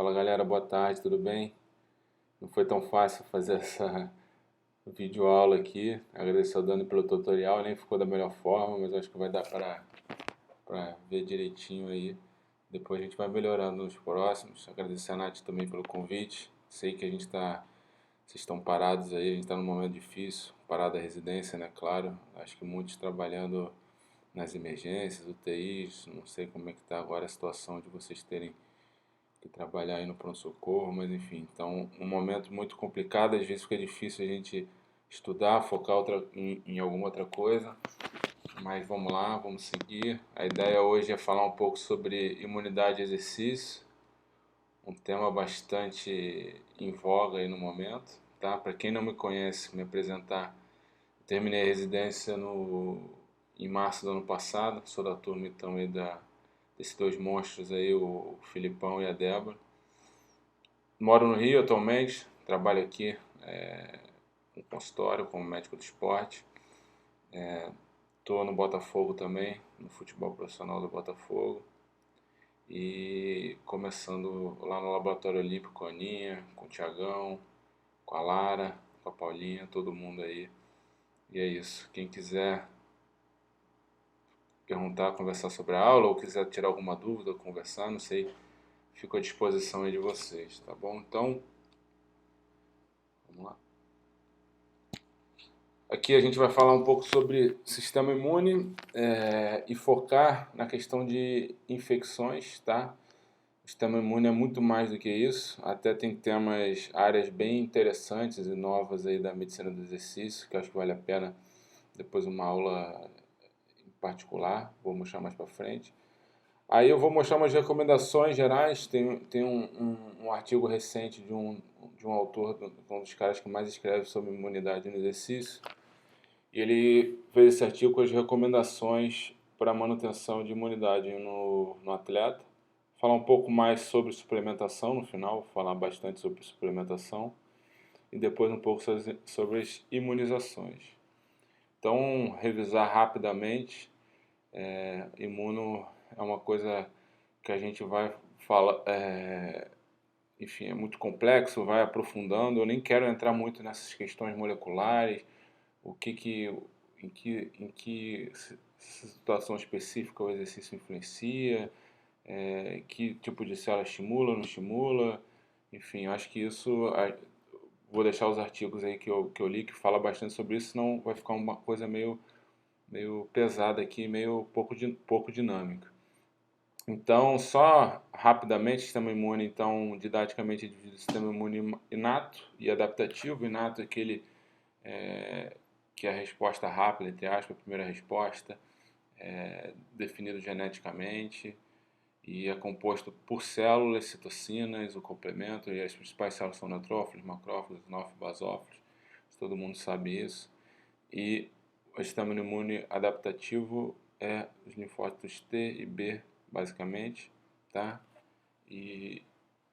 Fala galera, boa tarde, tudo bem? Não foi tão fácil fazer essa videoaula aqui. Agradecer ao Dani pelo tutorial, nem ficou da melhor forma, mas acho que vai dar para ver direitinho aí. Depois a gente vai melhorando nos próximos. Agradecer a Nath também pelo convite. Sei que vocês estão parados aí, a gente está num momento difícil, parada da residência, né? Claro, acho que muitos trabalhando nas emergências, UTIs, não sei como é que está agora a situação de vocês terem que trabalhar aí no pronto-socorro, mas enfim, então um momento muito complicado, às vezes fica difícil a gente estudar, focar em alguma outra coisa, mas vamos lá, vamos seguir. A ideia hoje é falar um pouco sobre imunidade e exercício, um tema bastante em voga aí no momento, tá? Para quem não me conhece, me apresentar, terminei a residência em março do ano passado, sou da turma então aí desses dois monstros aí, o Filipão e a Débora. Moro no Rio atualmente, trabalho aqui no consultório como médico do esporte. Estou no Botafogo também, no futebol profissional do Botafogo. E começando lá no Laboratório Olímpico com a Aninha, com o Tiagão, com a Lara, com a Paulinha, todo mundo aí. E é isso. Quem quiser perguntar, conversar sobre a aula ou quiser tirar alguma dúvida, conversar, não sei, fico à disposição aí de vocês, tá bom? Então, vamos lá. Aqui a gente vai falar um pouco sobre sistema imune e focar na questão de infecções, tá? O sistema imune é muito mais do que isso, até tem temas, áreas bem interessantes e novas aí da medicina do exercício, que eu acho que vale a pena depois uma aula em particular, vou mostrar mais para frente. Aí eu vou mostrar umas recomendações gerais, tem um artigo recente de um autor, um dos caras que mais escreve sobre imunidade no exercício, e ele fez esse artigo com as recomendações para manutenção de imunidade no atleta. Falar um pouco mais sobre suplementação no final, vou falar bastante sobre suplementação. E depois um pouco sobre as imunizações. Então, revisar rapidamente. Imuno é uma coisa que a gente vai falar, enfim, é muito complexo, vai aprofundando. Eu nem quero entrar muito nessas questões moleculares, o que que, em que situação específica o exercício influencia, que tipo de célula estimula, não estimula, enfim, acho que isso, vou deixar os artigos aí que eu li que fala bastante sobre isso, senão vai ficar uma coisa meio pesada aqui, meio pouco dinâmica. Então, só rapidamente, sistema imune, então, didaticamente, dividido em sistema imune inato e adaptativo. Inato é aquele que é a resposta rápida, entre aspas, a primeira resposta, definido geneticamente, e é composto por células, citocinas, o complemento, e as principais células são neutrófilos, macrófagos, linfófilos, basófilos, todo mundo sabe isso. E o sistema imune adaptativo é os linfócitos T e B, basicamente, tá? E,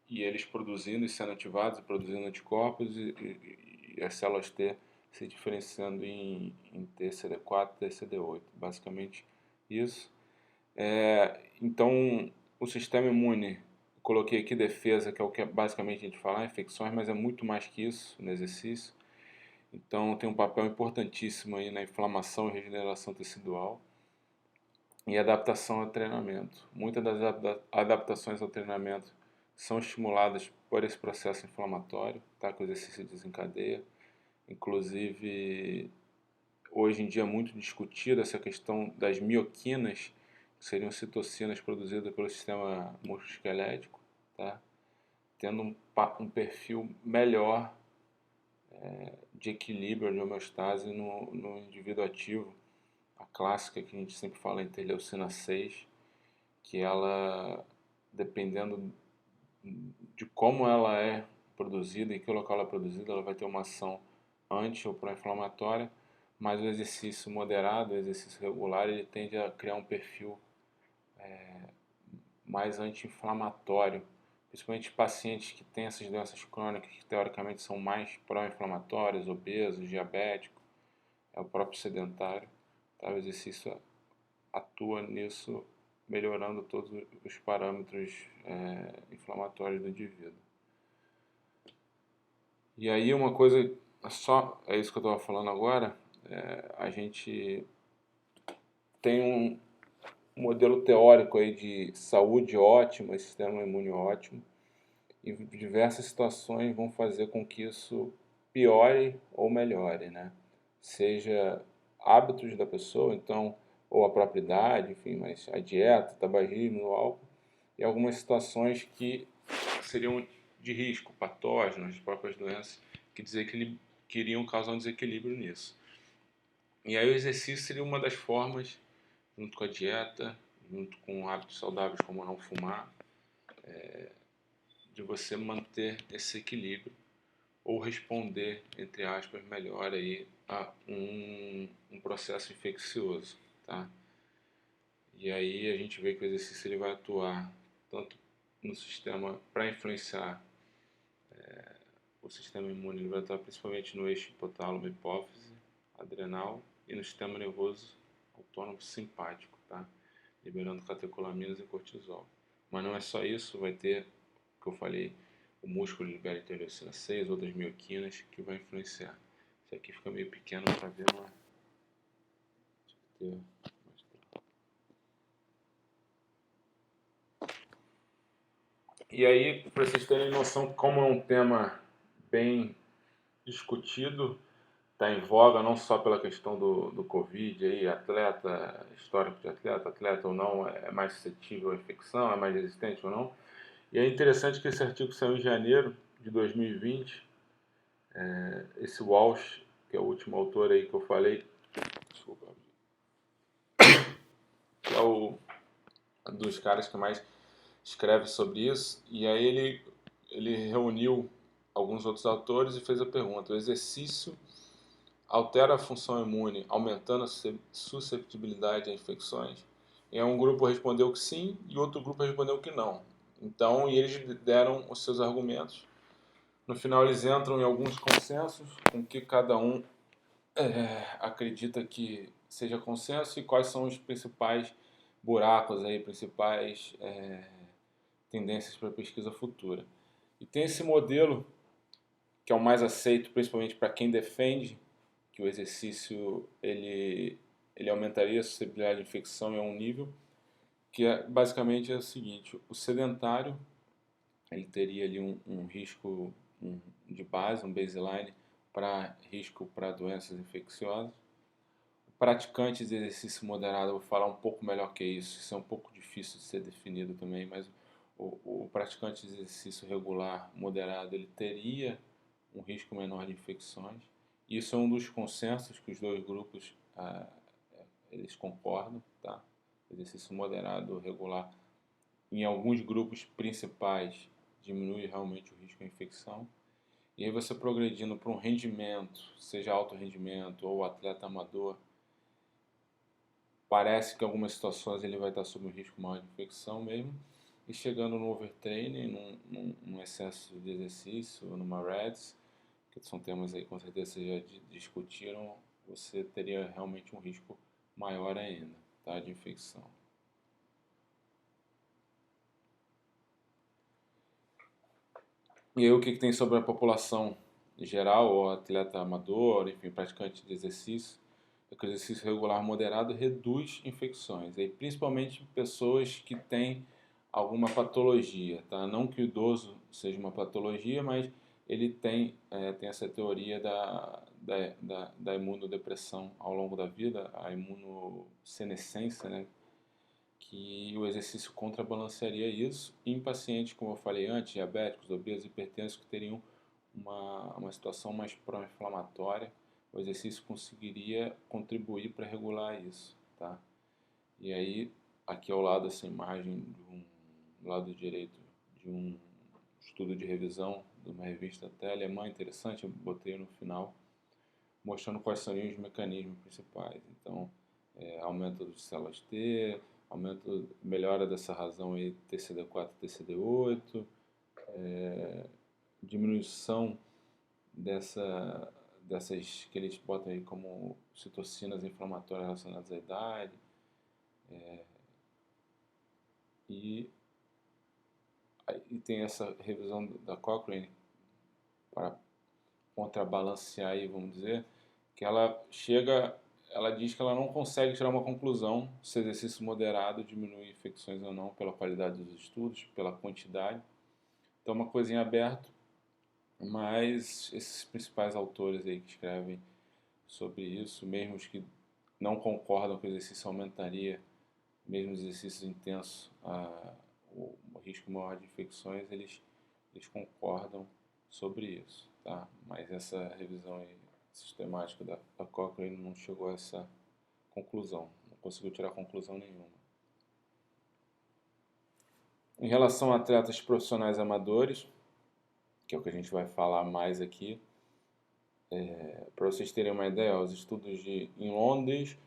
e eles produzindo e sendo ativados, produzindo anticorpos, e as células T se diferenciando em TCD4 e TCD8, basicamente isso. Então, o sistema imune, coloquei aqui defesa, que é o que basicamente a gente fala, infecções, mas é muito mais que isso no exercício. Então, tem um papel importantíssimo aí na inflamação e regeneração tecidual e adaptação ao treinamento. Muitas das adaptações ao treinamento são estimuladas por esse processo inflamatório, tá, que o exercício desencadeia. Inclusive, hoje em dia é muito discutida essa questão das mioquinas, que seriam citocinas produzidas pelo sistema musculoesquelético, tá? Tendo um perfil melhor de equilíbrio, de homeostase no indivíduo ativo. A clássica que a gente sempre fala, a interleucina 6, que ela, dependendo de como ela é produzida, em que local ela é produzida, ela vai ter uma ação anti ou pró-inflamatória, mas o exercício moderado, o exercício regular, ele tende a criar um perfil mais anti-inflamatório, principalmente pacientes que têm essas doenças crônicas, que teoricamente são mais pró-inflamatórios, obesos, diabéticos, é o próprio sedentário, tá? O exercício atua nisso melhorando todos os parâmetros inflamatórios do indivíduo. E aí uma coisa, é isso que eu estava falando agora, a gente tem um modelo teórico aí de saúde ótima, sistema imune ótimo, e diversas situações vão fazer com que isso piore ou melhore, né? Seja hábitos da pessoa, então, ou a própria idade, enfim, mas a dieta, tabagismo, o álcool, e algumas situações que seriam de risco, patógenos, as próprias doenças, que iriam causar um desequilíbrio nisso. E aí o exercício seria uma das formas, junto com a dieta, junto com hábitos saudáveis como não fumar, de você manter esse equilíbrio ou responder, entre aspas, melhor aí a um processo infeccioso, tá? E aí a gente vê que o exercício ele vai atuar tanto no sistema para influenciar o sistema imune, ele vai atuar principalmente no eixo hipotálamo, hipófise, adrenal e no sistema nervoso autônomo simpático, tá? Liberando catecolaminas e cortisol. Mas não é só isso, vai ter, o que eu falei, o músculo libera interleucina 6, outras mioquinas que vai influenciar. Isso aqui fica meio pequeno para ver, mas ter. E aí, para vocês terem noção como é um tema bem discutido, está em voga não só pela questão do Covid, aí, atleta, histórico de atleta ou não, é mais suscetível à infecção, é mais resistente ou não. E é interessante que esse artigo saiu em janeiro de 2020, esse Walsh, que é o último autor aí que eu falei, desculpa, que é um dos caras que mais escreve sobre isso, e aí ele reuniu alguns outros autores e fez a pergunta: o exercício altera a função imune, aumentando a susceptibilidade a infecções? E aí um grupo respondeu que sim, e outro grupo respondeu que não. Então, e eles deram os seus argumentos. No final, eles entram em alguns consensos com que cada um acredita que seja consenso e quais são os principais buracos aí, principais tendências para a pesquisa futura. E tem esse modelo que é o mais aceito, principalmente para quem defende que o exercício ele aumentaria a suscetibilidade de infecção em um nível, que basicamente é o seguinte: o sedentário ele teria ali um risco de base, um baseline para risco para doenças infecciosas. O praticante de exercício moderado, eu vou falar um pouco melhor que isso é um pouco difícil de ser definido também, mas o praticante de exercício regular moderado ele teria um risco menor de infecções. Isso é um dos consensos que os dois grupos eles concordam, tá? Exercício moderado regular em alguns grupos principais diminui realmente o risco de infecção. E aí você progredindo para um rendimento, seja alto rendimento ou atleta amador, parece que em algumas situações ele vai estar sob um risco maior de infecção mesmo. E chegando no overtraining, num excesso de exercício, numa REDS, que são temas aí que com certeza vocês já discutiram, você teria realmente um risco maior ainda, tá, de infecção. E aí o que tem sobre a população geral, ou atleta amador, enfim, praticante de exercício? É que o exercício regular moderado reduz infecções, e principalmente pessoas que têm alguma patologia, tá? Não que o idoso seja uma patologia, mas ele tem essa teoria da imunodepressão ao longo da vida, a imunossenescência, né? Que o exercício contrabalancearia isso em pacientes, como eu falei antes, diabéticos, obesos, hipertensos, que teriam uma situação mais pró-inflamatória. O exercício conseguiria contribuir para regular isso, tá? E aí, aqui ao lado dessa imagem, do lado direito, de um estudo de revisão de uma revista até alemã interessante, eu botei no final, mostrando quais seriam os mecanismos principais. Então, aumento de células T, melhora dessa razão aí TCD4 e TCD8, diminuição dessas que eles botam aí como citocinas inflamatórias relacionadas à idade, E tem essa revisão da Cochrane para contrabalancear aí, vamos dizer, que ela diz que ela não consegue tirar uma conclusão se exercício moderado diminui infecções ou não pela qualidade dos estudos, pela quantidade. Então, uma coisinha aberta, mas esses principais autores aí que escrevem sobre isso, mesmo os que não concordam que o exercício aumentaria, mesmo os exercícios intensos, o risco maior de infecções, eles concordam sobre isso, tá? Mas essa revisão aí sistemática da Cochrane não chegou a essa conclusão, não conseguiu tirar conclusão nenhuma. Em relação a atletas profissionais amadores, que é o que a gente vai falar mais aqui, para vocês terem uma ideia, os estudos em Londres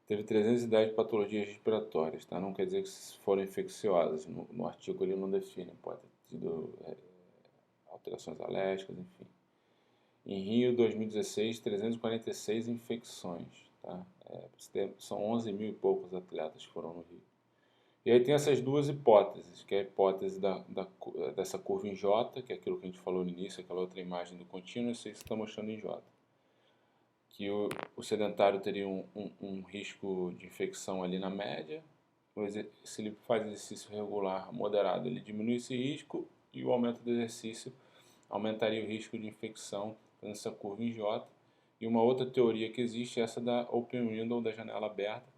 teve 310 patologias respiratórias, tá? Não quer dizer que foram infecciosas, no artigo ele não define, pode ter tido alterações alérgicas, enfim. Em Rio, 2016, 346 infecções, tá? São 11 mil e poucos atletas que foram no Rio. E aí tem essas duas hipóteses, que é a hipótese dessa curva em J, que é aquilo que a gente falou no início, aquela outra imagem do contínuo, isso aí que você está mostrando em J. Que o sedentário teria um risco de infecção ali na média, se ele faz exercício regular moderado, ele diminui esse risco, e o aumento do exercício aumentaria o risco de infecção nessa curva em J. E uma outra teoria que existe é essa da open window, da janela aberta,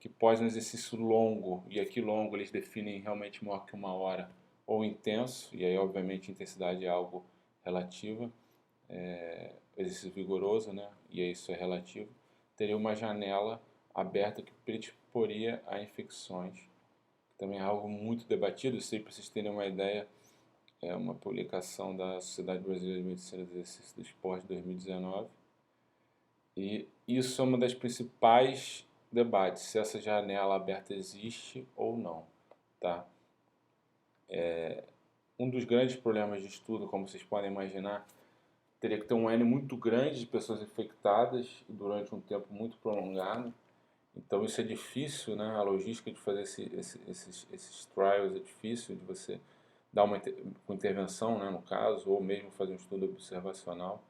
que pós um exercício longo, e aqui longo eles definem realmente maior que 1 hora, ou intenso, e aí obviamente intensidade é algo relativa, exercício vigoroso, né? E isso é relativo, teria uma janela aberta que predisporia a infecções. Também é algo muito debatido, sei para vocês terem uma ideia, é uma publicação da Sociedade Brasileira de Medicina do Exercício do Esporte de 2019, e isso é uma das principais debates, se essa janela aberta existe ou não, tá? Um dos grandes problemas de estudo, como vocês podem imaginar, teria que ter um N muito grande de pessoas infectadas durante um tempo muito prolongado. Então isso é difícil, né? A logística de fazer esses trials é difícil, de você dar uma intervenção, né, no caso, ou mesmo fazer um estudo observacional.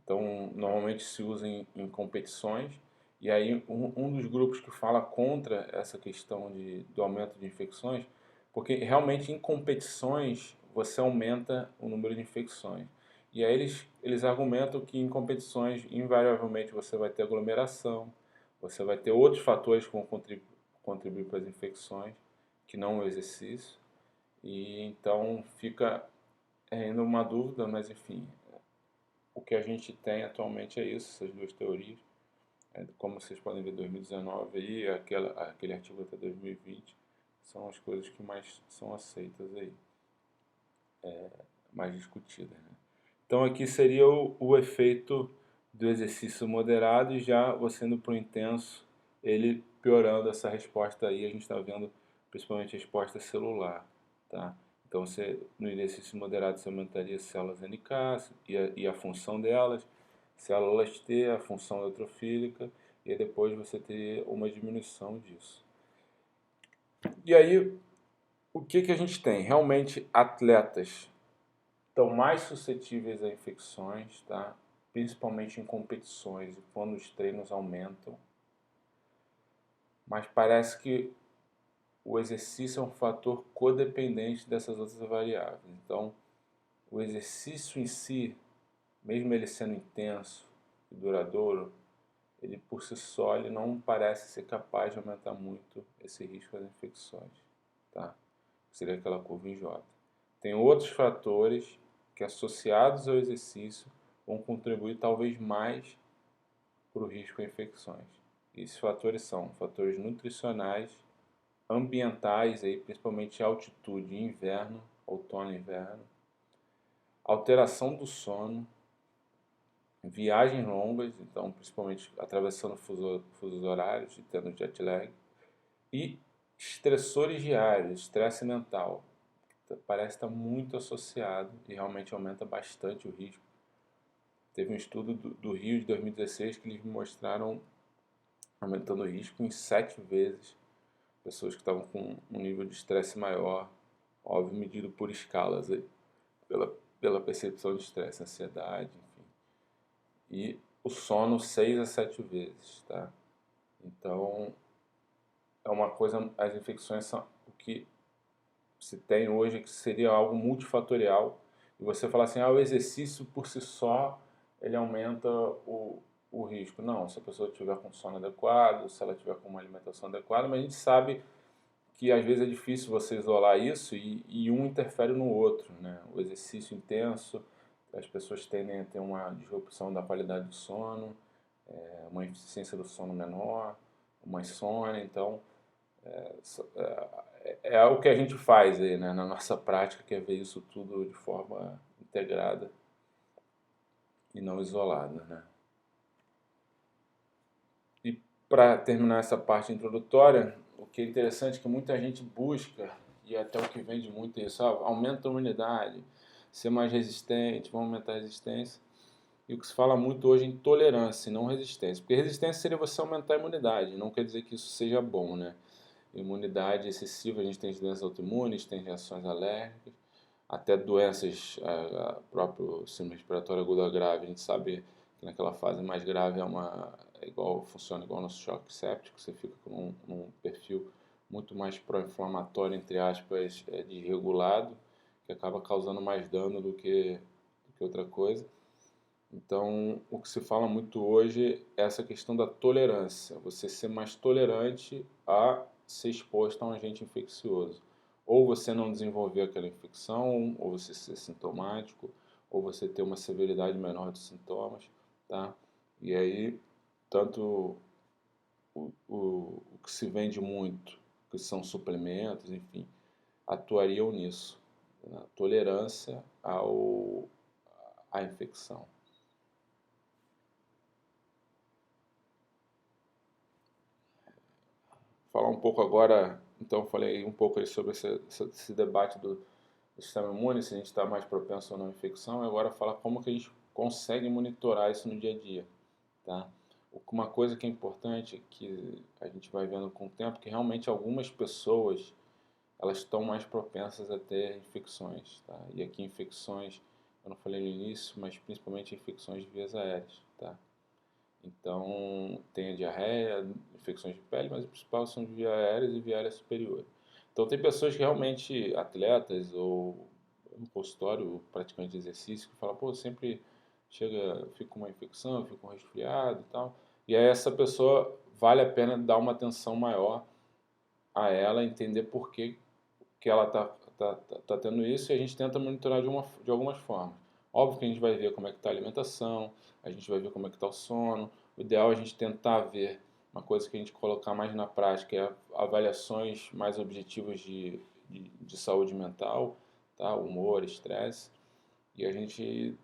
Então, normalmente se usa em competições, e aí um dos grupos que fala contra essa questão do aumento de infecções, porque realmente em competições você aumenta o número de infecções. E aí eles argumentam que em competições, invariavelmente, você vai ter aglomeração, você vai ter outros fatores que vão contribuir para as infecções, que não o exercício, e então fica ainda uma dúvida, mas enfim, o que a gente tem atualmente é isso, essas duas teorias. Como vocês podem ver, 2019 aí, aquele artigo até 2020, são as coisas que mais são aceitas aí, mais discutidas, né? Então aqui seria o efeito do exercício moderado, e já você indo para o intenso, ele piorando essa resposta aí, a gente está vendo principalmente a resposta celular, tá? Então no exercício moderado você aumentaria as células NK e a função delas, células T, a função neutrofílica, e aí depois você teria uma diminuição disso. E aí, o que a gente tem? Realmente atletas estão mais suscetíveis a infecções, tá? Principalmente em competições e quando os treinos aumentam. Mas parece que o exercício é um fator codependente dessas outras variáveis. Então, o exercício em si, mesmo ele sendo intenso e duradouro, ele por si só ele não parece ser capaz de aumentar muito esse risco das infecções, tá? Seria aquela curva em J. Tem outros fatores que, associados ao exercício, vão contribuir talvez mais para o risco a infecções. E esses fatores são fatores nutricionais, ambientais, aí, principalmente altitude, inverno, outono e inverno, alteração do sono, viagens longas, então principalmente atravessando fusos horários e tendo jet lag, e estressores diários, estresse mental. Parece estar muito associado e realmente aumenta bastante o risco. Teve um estudo do Rio de 2016 que eles mostraram aumentando o risco em 7 vezes pessoas que estavam com um nível de estresse maior, óbvio, medido por escalas aí, pela percepção de estresse, ansiedade, enfim. E o sono 6 a 7 vezes, tá? Então, é uma coisa, as infecções são o que se tem hoje, que seria algo multifatorial, e você fala assim, o exercício por si só, ele aumenta o risco. Não, se a pessoa tiver com sono adequado, se ela tiver com uma alimentação adequada, mas a gente sabe que às vezes é difícil você isolar isso e um interfere no outro, né? O exercício intenso, as pessoas tendem a ter uma disrupção da qualidade do sono, uma eficiência do sono menor, uma insônia, então é o que a gente faz aí, né, na nossa prática, que é ver isso tudo de forma integrada e não isolada, né? E para terminar essa parte introdutória, o que é interessante é que muita gente busca, e até o que vende muito é isso, aumenta a imunidade, ser mais resistente, vamos aumentar a resistência. E o que se fala muito hoje é intolerância e não resistência. Porque resistência seria você aumentar a imunidade, não quer dizer que isso seja bom, né? Imunidade excessiva, a gente tem doenças autoimunes, tem reações alérgicas, até doenças, a próprio síndrome respiratória aguda grave, a gente sabe que naquela fase mais grave funciona igual ao nosso choque séptico, você fica com um perfil muito mais pró-inflamatório, entre aspas, desregulado, que acaba causando mais dano do que outra coisa. Então, o que se fala muito hoje é essa questão da tolerância, você ser mais tolerante a ser exposto a um agente infeccioso. Ou você não desenvolver aquela infecção, ou você ser sintomático, ou você ter uma severidade menor dos sintomas, tá? E aí, tanto o que se vende muito, que são suplementos, enfim, atuariam nisso, na tolerância à infecção. Falar um pouco agora, então falei um pouco aí sobre esse debate do sistema imune, se a gente está mais propenso ou não à infecção, e agora falar como que a gente consegue monitorar isso no dia a dia, tá? Uma coisa que é importante, que a gente vai vendo com o tempo, que realmente algumas pessoas, elas estão mais propensas a ter infecções, tá? E aqui infecções, eu não falei no início, mas principalmente infecções de vias aéreas, tá? Então, tem a diarreia, infecções de pele, mas o principal são de via aéreas e via aérea superior. Então, tem pessoas que realmente, atletas ou no consultório, praticante de exercício, que falam, pô, sempre chega, eu fico com uma infecção, eu fico com um resfriado e tal. E aí essa pessoa, vale a pena dar uma atenção maior a ela, entender por que ela tá tendo isso, e a gente tenta monitorar de algumas formas. Óbvio que a gente vai ver como é que está a alimentação, a gente vai ver como é que está o sono. O ideal é a gente tentar ver uma coisa que a gente colocar mais na prática, é avaliações mais objetivas de saúde mental, tá? Humor, estresse, e a gente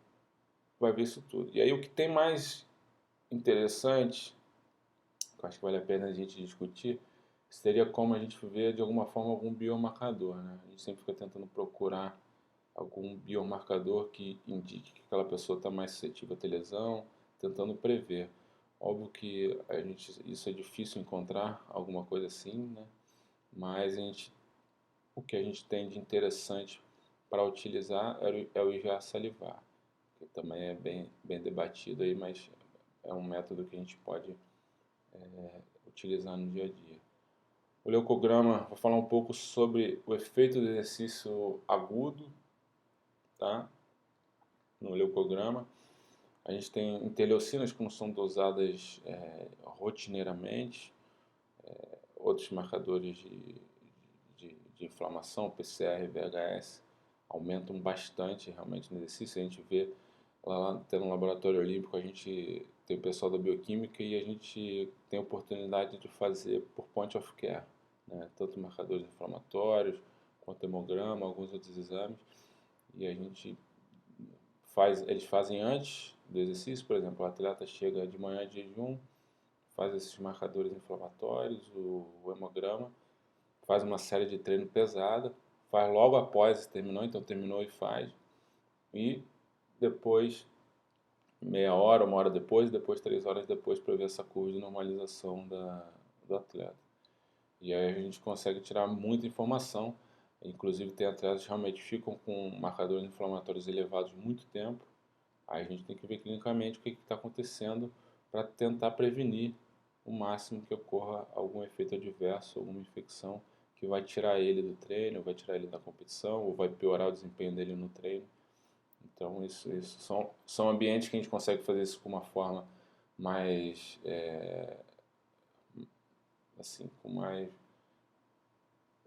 vai ver isso tudo. E aí o que tem mais interessante, que eu acho que vale a pena a gente discutir, seria como a gente vê de alguma forma algum biomarcador, né? A gente sempre fica tentando procurar algum biomarcador que indique que aquela pessoa está mais suscetível a ter lesão, tentando prever. Óbvio que isso é difícil encontrar alguma coisa assim, né? Mas o que a gente tem de interessante para utilizar é o IgA salivar, que também é bem debatido aí, mas é um método que a gente pode utilizar no dia a dia. O leucograma, vou falar um pouco sobre o efeito do exercício agudo, tá? No leucograma. A gente tem interleucinas que não são dosadas rotineiramente, outros marcadores de inflamação, PCR e VHS, aumentam bastante realmente no exercício. A gente vê lá até no laboratório olímpico, a gente tem o pessoal da bioquímica e a gente tem a oportunidade de fazer por point of care, né? Tanto marcadores inflamatórios, quanto hemograma, alguns outros exames, e a gente eles fazem antes do exercício, por exemplo, o atleta chega de manhã de jejum, faz esses marcadores inflamatórios, o hemograma, faz uma série de treino pesada, faz logo após terminou, então terminou e faz, e depois meia hora, uma hora depois, e depois 3 horas depois para ver essa curva de normalização do atleta. E aí a gente consegue tirar muita informação. Inclusive tem atletas que realmente ficam com marcadores inflamatórios elevados muito tempo. Aí a gente tem que ver clinicamente o que está acontecendo para tentar prevenir o máximo que ocorra algum efeito adverso, alguma infecção que vai tirar ele do treino, vai tirar ele da competição ou vai piorar o desempenho dele no treino. Então isso são ambientes que a gente consegue fazer isso com uma forma mais assim, com mais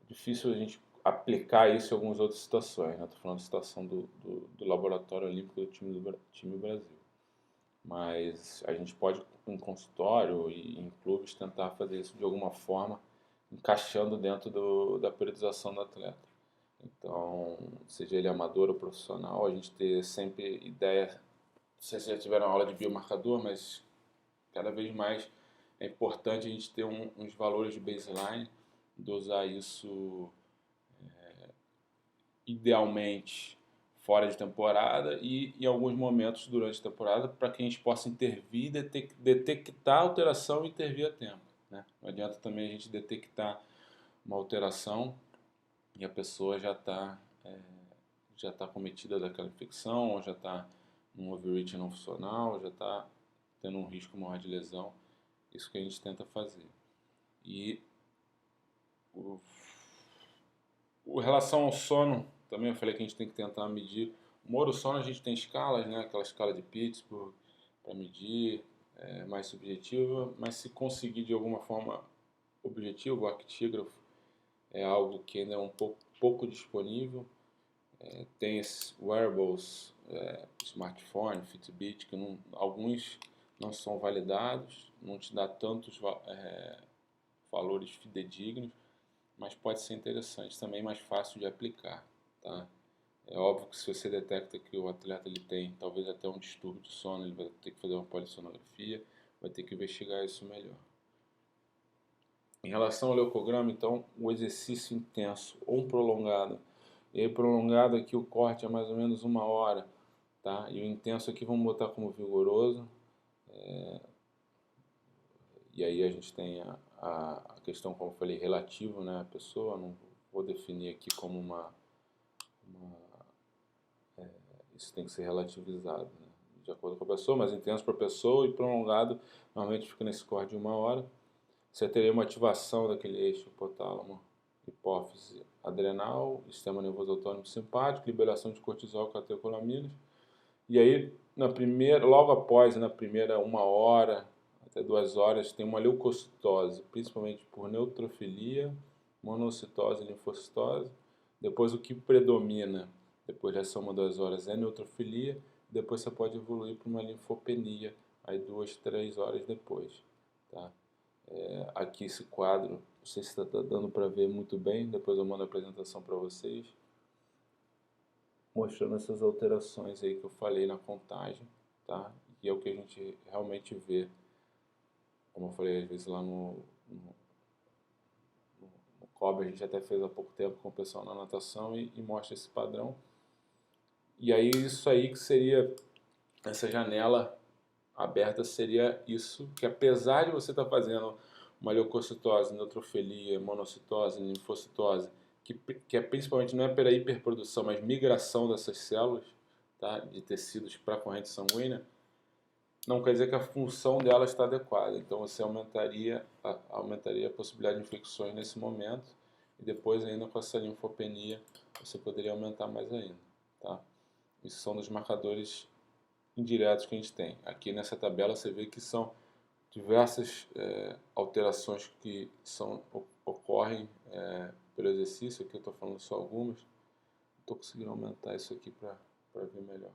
difícil a gente aplicar isso em algumas outras situações, né? Estou falando da situação do Laboratório Olímpico do time Brasil. Mas a gente pode, em consultório e em clubes, tentar fazer isso de alguma forma, encaixando dentro da periodização do atleta. Então, seja ele amador ou profissional, a gente ter sempre ideia, não sei se já tiveram aula de biomarcador, mas cada vez mais é importante a gente ter uns valores de baseline, dosar isso idealmente fora de temporada e em alguns momentos durante a temporada para que a gente possa intervir, detectar a alteração e intervir a tempo. Né? Não adianta também a gente detectar uma alteração e a pessoa já tá cometida daquela infecção, ou já está num overreach não funcional, já está tendo um risco maior de lesão. Isso que a gente tenta fazer. E o Com relação ao sono, também eu falei que a gente tem que tentar medir. O Moro sono a gente tem escalas, né? Aquela escala de Pittsburgh para medir, mais subjetiva, mas se conseguir de alguma forma objetivo, o actígrafo é algo que ainda é um pouco disponível. Tem esses wearables, smartphone, Fitbit, que alguns não são validados, não te dá tantos valores fidedignos, mas pode ser interessante, também mais fácil de aplicar, tá? É óbvio que se você detecta que o atleta ele tem talvez até um distúrbio de sono, ele vai ter que fazer uma polissonografia, vai ter que investigar isso melhor. Em relação ao leucograma, então, o exercício intenso ou prolongado, e aí prolongado aqui o corte é mais ou menos 1 hora, tá? E o intenso aqui vamos botar como vigoroso, e aí a gente tem a questão, como eu falei, relativo, né? A pessoa, não vou definir aqui como isso tem que ser relativizado, né? De acordo com a pessoa, mas intenso para a pessoa e prolongado, normalmente fica nesse corte de 1 hora. Você teria uma ativação daquele eixo hipotálamo, hipófise adrenal, sistema nervoso autônomo simpático, liberação de cortisol, catecolaminas. E aí, logo após, na primeira 1 hora até 2 horas, tem uma leucocitose, principalmente por neutrofilia, monocitose e linfocitose. Depois, o que predomina depois dessa 1, 2 horas é neutrofilia. Depois você pode evoluir para uma linfopenia, aí 2, 3 horas depois. Tá? Aqui esse quadro, não sei se está dando para ver muito bem, depois eu mando a apresentação para vocês, mostrando essas alterações aí que eu falei na contagem, tá? E é o que a gente realmente vê, como eu falei às vezes lá no COB, a gente até fez há pouco tempo com o pessoal na natação e mostra esse padrão. E aí isso aí que seria, essa janela aberta seria isso, que apesar de você estar fazendo uma leucocitose, neutrofilia, monocitose, linfocitose, que é principalmente não é pela hiperprodução, mas migração dessas células, tá, de tecidos para a corrente sanguínea, não quer dizer que a função dela está adequada. Então você aumentaria a possibilidade de infecções nesse momento e depois ainda com essa linfopenia você poderia aumentar mais ainda, tá? Isso são dos marcadores indiretos que a gente tem. Aqui nessa tabela você vê que são diversas alterações que ocorrem pelo exercício. Aqui eu estou falando só algumas. Estou conseguindo aumentar isso aqui para ver melhor.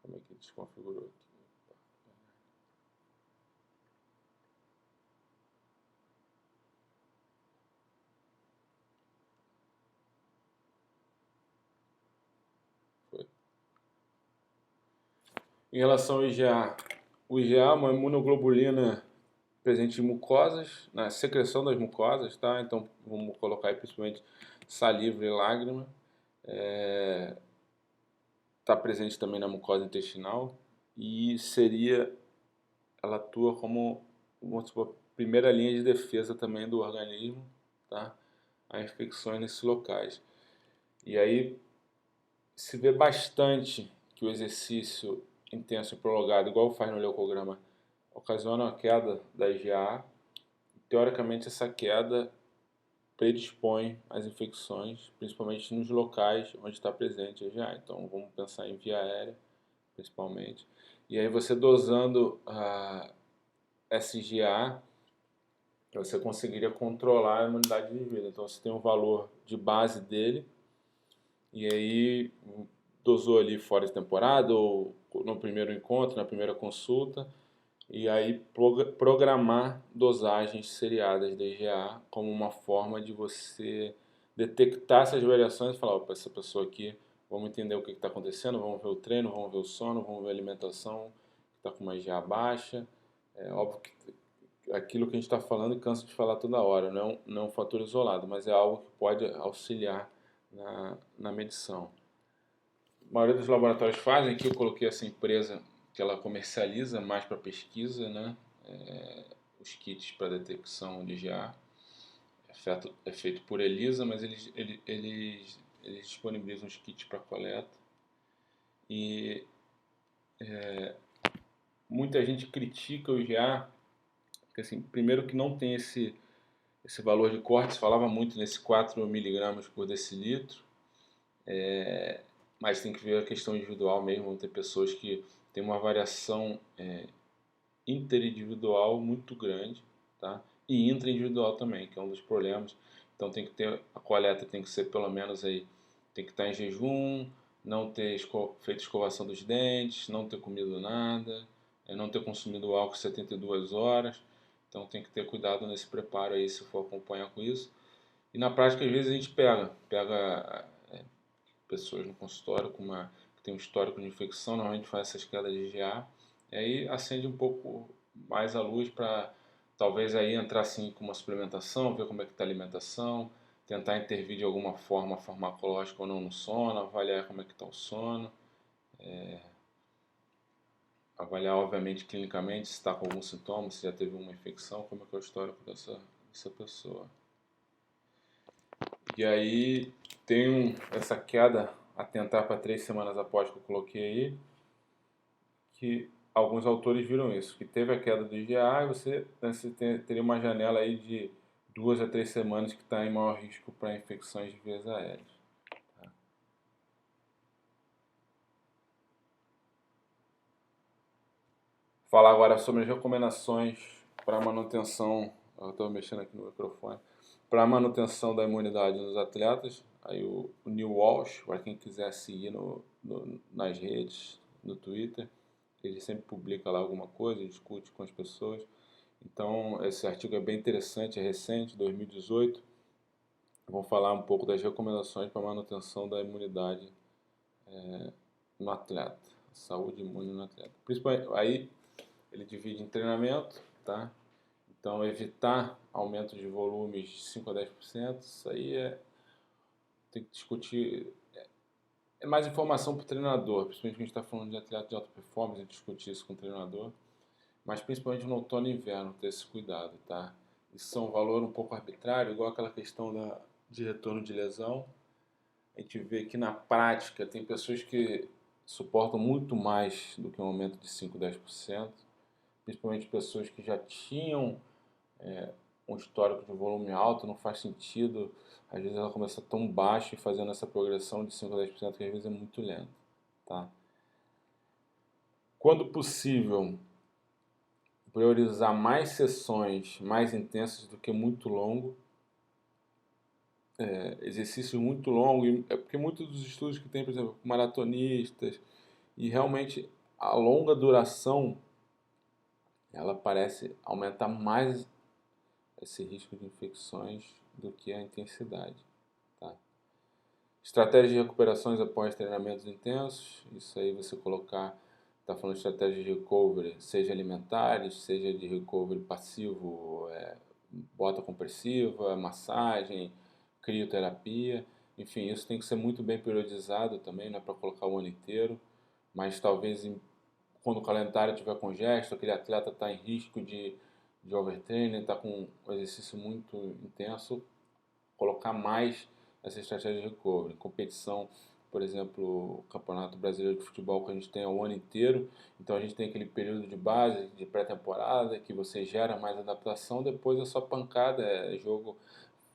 Como é que desconfigurou aqui? Foi. Em relação ao IgA, o IgA é uma imunoglobulina presente em mucosas, na secreção das mucosas, tá? Então vamos colocar aí principalmente saliva e lágrima. está presente também na mucosa intestinal e ela atua como, vamos supor, primeira linha de defesa também do organismo, tá? A infecções nesses locais. E aí se vê bastante que o exercício intenso e prolongado, igual faz no leucograma, ocasiona uma queda da IgA. Teoricamente, essa queda predispõe às infecções, principalmente nos locais onde está presente a IgA. Então, vamos pensar em via aérea, principalmente. E aí, você dosando a SGA, você conseguiria controlar a imunidade de vida. Então, você tem um valor de base dele, e aí dosou ali fora de temporada ou no primeiro encontro, na primeira consulta, e aí programar dosagens seriadas de IgA como uma forma de você detectar essas variações e falar, opa, essa pessoa aqui, vamos entender o que está acontecendo, vamos ver o treino, vamos ver o sono, vamos ver a alimentação, está com uma IgA baixa. É óbvio que aquilo que a gente está falando e cansa de falar toda hora, não é um fator isolado, mas é algo que pode auxiliar na medição. A maioria dos laboratórios fazem, aqui eu coloquei essa empresa que ela comercializa mais para pesquisa, né? Os kits para detecção de IgA. É feito por ELISA, mas eles disponibilizam os kits para coleta. E muita gente critica o IgA, porque assim, primeiro que não tem esse valor de corte, se falava muito nesse 4 miligramas por decilitro, mas tem que ver a questão individual mesmo. Tem pessoas que têm uma variação interindividual muito grande, tá? E intraindividual também, que é um dos problemas. Então tem que ter, a coleta tem que ser pelo menos aí, tem que estar em jejum, não ter feito escovação dos dentes, não ter comido nada, não ter consumido álcool 72 horas. Então tem que ter cuidado nesse preparo aí, se for acompanhar com isso. E na prática, às vezes a gente pega pessoas no consultório que tem um histórico de infecção, normalmente faz essas quedas de IgA, e aí acende um pouco mais a luz para talvez aí entrar assim com uma suplementação, ver como é que está a alimentação, tentar intervir de alguma forma farmacológica ou não no sono, avaliar como é que está o sono, avaliar obviamente clinicamente se está com algum sintoma, se já teve uma infecção, como é que é o histórico dessa pessoa. E aí tem essa queda a tentar para 3 semanas após que eu coloquei aí, que alguns autores viram isso, que teve a queda do IgA e você teria uma janela aí de 2 a 3 semanas que está em maior risco para infecções de vias aéreas. Tá? Falar agora sobre as recomendações para manutenção, eu estou mexendo aqui no microfone, para manutenção da imunidade nos atletas. Aí o Neil Walsh, para quem quiser seguir nas redes, no Twitter, ele sempre publica lá alguma coisa, discute com as pessoas. Então, esse artigo é bem interessante, é recente, 2018. Vou falar um pouco das recomendações para manutenção da imunidade no atleta, saúde imune no atleta. Principalmente, aí ele divide em treinamento, tá? Então, evitar aumento de volumes de 5 a 10%, isso aí tem que discutir. É mais informação para o treinador, principalmente quando a gente está falando de atleta de alta performance, discutir isso com o treinador. Mas principalmente no outono e inverno, ter esse cuidado, tá? Isso é um valor um pouco arbitrário, igual aquela questão de retorno de lesão. A gente vê que na prática tem pessoas que suportam muito mais do que um aumento de 5, 10%, principalmente pessoas que já tinham um histórico de volume alto, não faz sentido, às vezes ela começa tão baixa e fazendo essa progressão de 5 a 10% que às vezes é muito lento, tá? Quando possível, priorizar mais sessões mais intensas do que muito longo, exercício muito longo, é porque muitos dos estudos que tem, por exemplo, maratonistas, e realmente a longa duração, ela parece aumentar mais esse risco de infecções do que a intensidade. Tá? Estratégia de recuperações após treinamentos intensos, isso aí você colocar, está falando de estratégia de recovery, seja alimentares, seja de recovery passivo, bota compressiva, massagem, crioterapia, Enfim, isso tem que ser muito bem periodizado também, não é para colocar o ano inteiro, mas talvez quando o calendário estiver congesto, aquele atleta está em risco de overtraining, está com um exercício muito intenso, colocar mais essa estratégia de recovery. Competição, por exemplo, o Campeonato Brasileiro de Futebol que a gente tem o ano inteiro, então a gente tem aquele período de base, de pré-temporada, que você gera mais adaptação, depois é só pancada, é jogo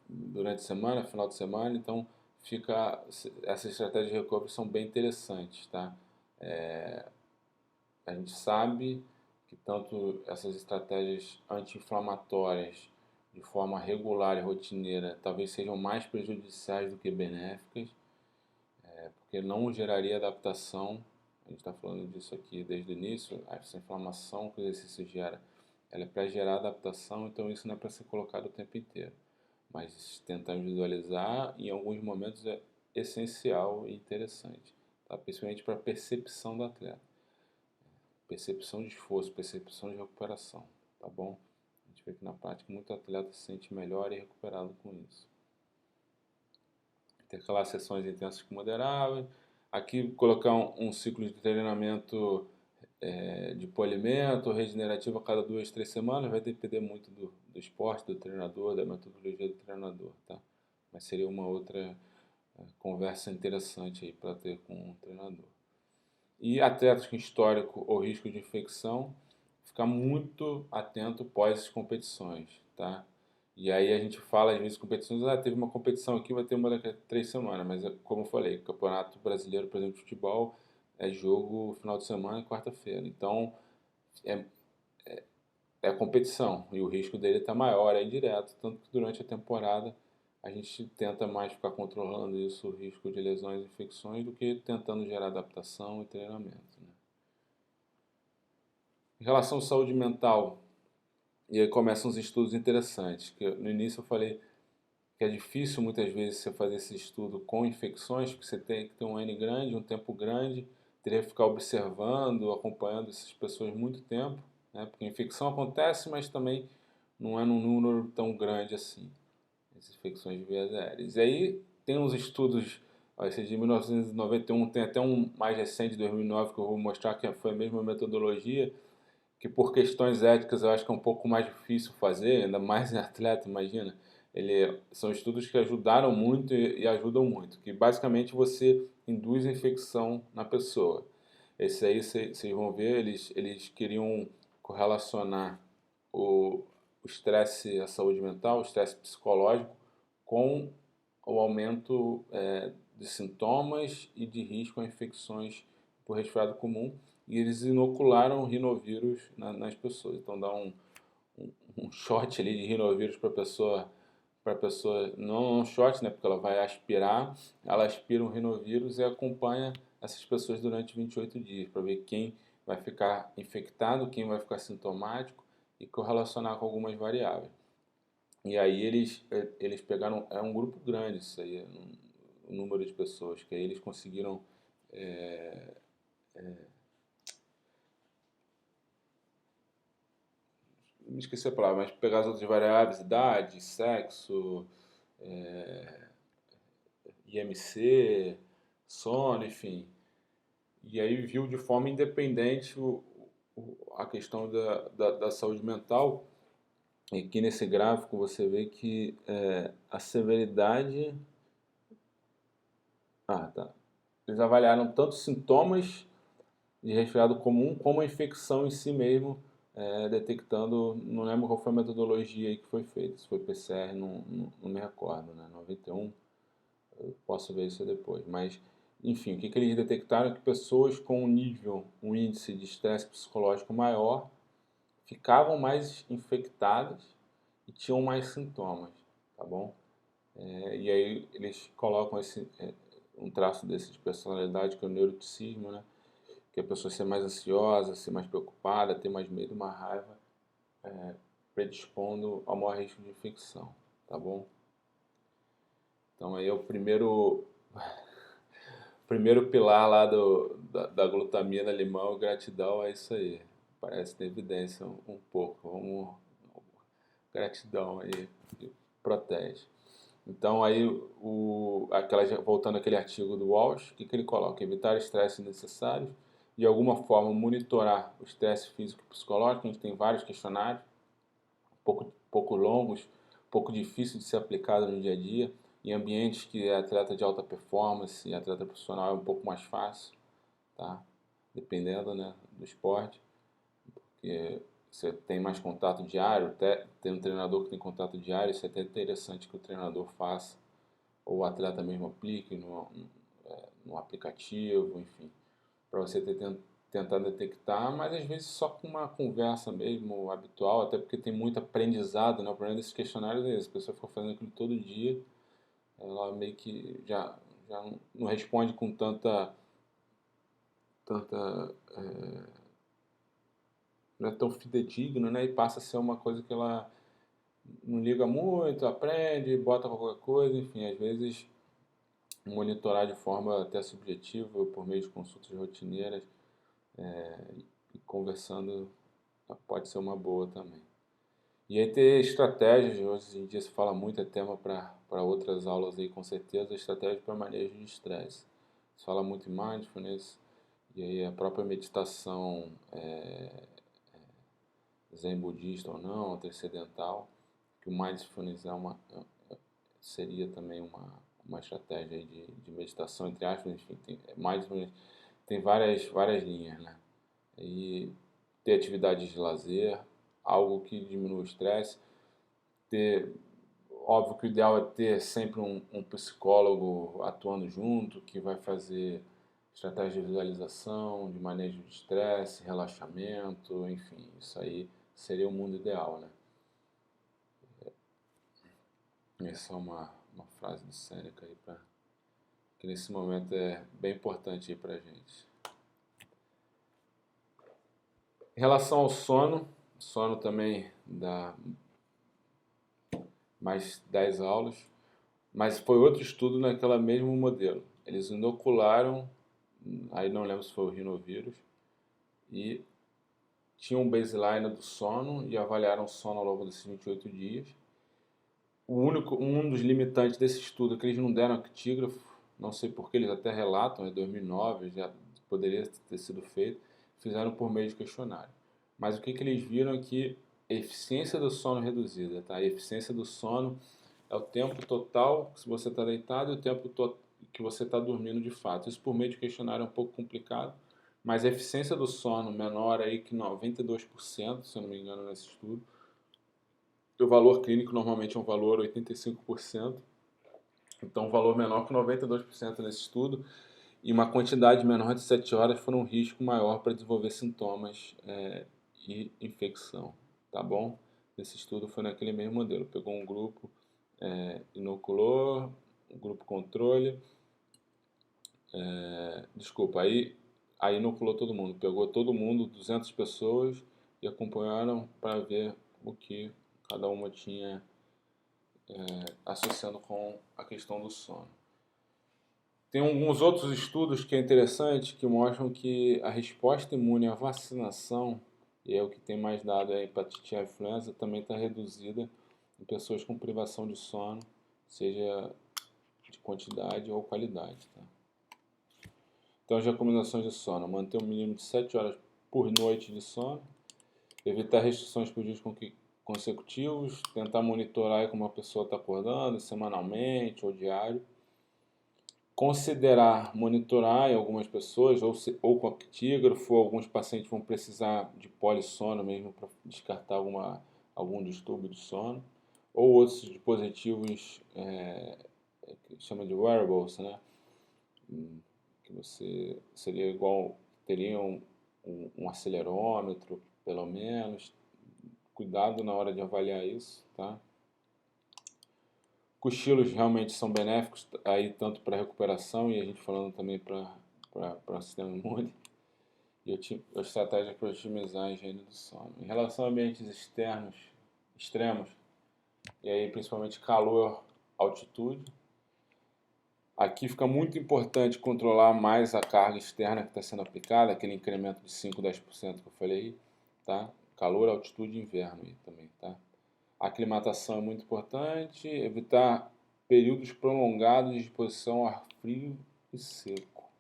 durante a semana, final de semana, então fica essas estratégias de recovery são bem interessantes, tá? A gente sabe que tanto essas estratégias anti-inflamatórias de forma regular e rotineira talvez sejam mais prejudiciais do que benéficas, porque não geraria adaptação. A gente está falando disso aqui desde o início. Essa inflamação que o exercício gera, ela é para gerar adaptação, então isso não é para ser colocado o tempo inteiro. Mas tentar individualizar, em alguns momentos, é essencial e interessante, tá? Principalmente para a percepção do atleta. Percepção de esforço, percepção de recuperação, tá bom? A gente vê que na prática muito atleta se sente melhor e recuperado com isso. Intercalar sessões intensas com moderáveis. Aqui colocar um ciclo de treinamento de polimento, regenerativo a cada 2, 3 semanas, vai depender muito do esporte, do treinador, da metodologia do treinador, tá? Mas seria uma outra conversa interessante aí para ter com um treinador. E atletas com histórico ou risco de infecção, ficar muito atento pós competições, tá? E aí a gente fala às vezes competições, teve uma competição aqui, vai ter uma daqui a 3 semanas, mas como eu falei, Campeonato Brasileiro, por exemplo, de futebol, é jogo final de semana e quarta-feira. Então é, é competição e o risco dele está maior, é indireto, tanto que durante a temporada a gente tenta mais ficar controlando isso, o risco de lesões e infecções, do que tentando gerar adaptação e treinamento, né? Em relação à saúde mental, e aí começam os estudos interessantes, que no início eu falei que é difícil muitas vezes você fazer esse estudo com infecções, porque você tem que ter um N grande, um tempo grande, teria que ficar observando, acompanhando essas pessoas muito tempo, né? Porque a infecção acontece, mas também não é num número tão grande assim, as infecções de vias aéreas. E aí tem uns estudos, esse de 1991, tem até um mais recente, de 2009, que eu vou mostrar que foi a mesma metodologia, que por questões éticas eu acho que é um pouco mais difícil fazer, ainda mais em atleta, imagina. São estudos que ajudaram muito e ajudam muito, que basicamente você induz a infecção na pessoa. Esse aí vocês vão ver, eles queriam correlacionar o estresse à saúde mental, o estresse psicológico, com o aumento de sintomas e de risco a infecções por resfriado comum, e eles inocularam rinovírus nas pessoas. Então dá um shot ali de rinovírus para a pessoa, não um shot, né, porque ela vai aspirar, ela aspira um rinovírus e acompanha essas pessoas durante 28 dias, para ver quem vai ficar infectado, quem vai ficar sintomático e correlacionar com algumas variáveis. E aí eles pegaram, é um grupo grande isso aí, um número de pessoas, que aí eles conseguiram me esqueci a palavra, mas pegar as outras variáveis, idade, sexo, IMC, sono, enfim. E aí viu de forma independente a questão da saúde mental. E aqui nesse gráfico você vê que a severidade... Ah, tá. Eles avaliaram tanto sintomas de resfriado comum como a infecção em si mesmo, detectando, não lembro qual foi a metodologia aí que foi feita, se foi PCR, não me recordo, né? 91, eu posso ver isso depois, mas enfim, o que eles detectaram é que pessoas com um índice de estresse psicológico maior ficavam mais infectadas e tinham mais sintomas, tá bom? E aí eles colocam um traço desse de personalidade, que é o neuroticismo, né? Que a pessoa ser mais ansiosa, ser mais preocupada, ter mais medo, mais raiva, predispondo ao maior risco de infecção, tá bom? Então aí é o primeiro pilar lá da glutamina, limão e gratidão, é isso aí. Parece ter evidência um pouco. Gratidão aí, protege. Então aí, voltando àquele artigo do Walsh, o que ele coloca? Evitar estresse desnecessários, de alguma forma monitorar o estresse físico e psicológico. A gente tem vários questionários, pouco longos, pouco difícil de ser aplicado no dia a dia. Em ambientes que é atleta de alta performance e atleta profissional é um pouco mais fácil, tá? Dependendo, né, do esporte, porque você tem mais contato diário, até tem um treinador que tem contato diário, isso é até interessante que o treinador faça, ou o atleta mesmo aplique no aplicativo, enfim, para você tentar detectar, mas às vezes só com uma conversa mesmo habitual, até porque tem muito aprendizado, né? O problema desses questionários é esse, a pessoa fica fazendo aquilo todo dia, ela meio que já não responde com tanta não é tão fidedigno, né? E passa a ser uma coisa que ela não liga muito, aprende, bota qualquer coisa, enfim, às vezes monitorar de forma até subjetiva, por meio de consultas rotineiras, e conversando pode ser uma boa também. E aí ter estratégias, hoje em dia se fala muito, é tema para outras aulas aí com certeza, estratégias para manejo de estresse. Se fala muito em mindfulness, e aí a própria meditação, zen budista ou não, transcendental, que o mindfulness seria também uma estratégia aí de meditação, entre aspas, enfim, mindfulness tem várias linhas, né? E ter atividades de lazer, algo que diminua o estresse, óbvio que o ideal é ter sempre um psicólogo atuando junto, que vai fazer estratégia de visualização, de manejo de estresse, relaxamento, enfim, isso aí seria o mundo ideal, né? Essa é uma frase de Sêneca aí, que nesse momento é bem importante aí pra gente. Em relação ao sono também dá mais 10 aulas, mas foi outro estudo naquela mesmo modelo. Eles inocularam, aí não lembro se foi o rinovírus, e tinham um baseline do sono e avaliaram o sono ao longo desses 28 dias. Um dos limitantes desse estudo é que eles não deram actígrafo, não sei porque, eles até relatam, em 2009 já poderia ter sido feito, fizeram por meio de questionário. Mas o que eles viram é que a eficiência do sono reduzida, tá? A eficiência do sono é o tempo total que você está deitado e o tempo que você está dormindo de fato. Isso por meio de questionário é um pouco complicado, mas a eficiência do sono menor aí que 92%, se eu não me engano, nesse estudo. O valor clínico normalmente é um valor 85%, então um valor menor que 92% nesse estudo e uma quantidade menor de 7 horas for um risco maior para desenvolver sintomas e infecção, tá bom? Esse estudo foi naquele mesmo modelo, pegou um grupo, inoculou, um grupo controle, aí inoculou todo mundo, pegou todo mundo, 200 pessoas e acompanharam para ver o que cada uma tinha associando com a questão do sono. Tem alguns outros estudos que é interessante que mostram que a resposta imune à vacinação, e é o que tem mais dado é a hepatite e a influenza, também está reduzida em pessoas com privação de sono, seja de quantidade ou qualidade. Tá? Então as recomendações de sono: manter um mínimo de 7 horas por noite de sono, evitar restrições por dias consecutivos, tentar monitorar como a pessoa está acordando, semanalmente ou diário, considerar monitorar em algumas pessoas, ou com actígrafo, alguns pacientes vão precisar de polissono mesmo para descartar algum distúrbio do sono, ou outros dispositivos que chama de wearables, né? Que você seria igual, teria um acelerômetro, pelo menos. Cuidado na hora de avaliar isso, tá? Cochilos realmente são benéficos aí tanto para recuperação e a gente falando também para o sistema imune e a estratégia para otimizar a higiene do sono. Em relação a ambientes extremos, e aí principalmente calor, altitude, aqui fica muito importante controlar mais a carga externa que está sendo aplicada, aquele incremento de 5, 10% que eu falei, tá? Calor, altitude e inverno aí também, tá? A aclimatação é muito importante, evitar períodos prolongados de exposição ao ar frio e seco.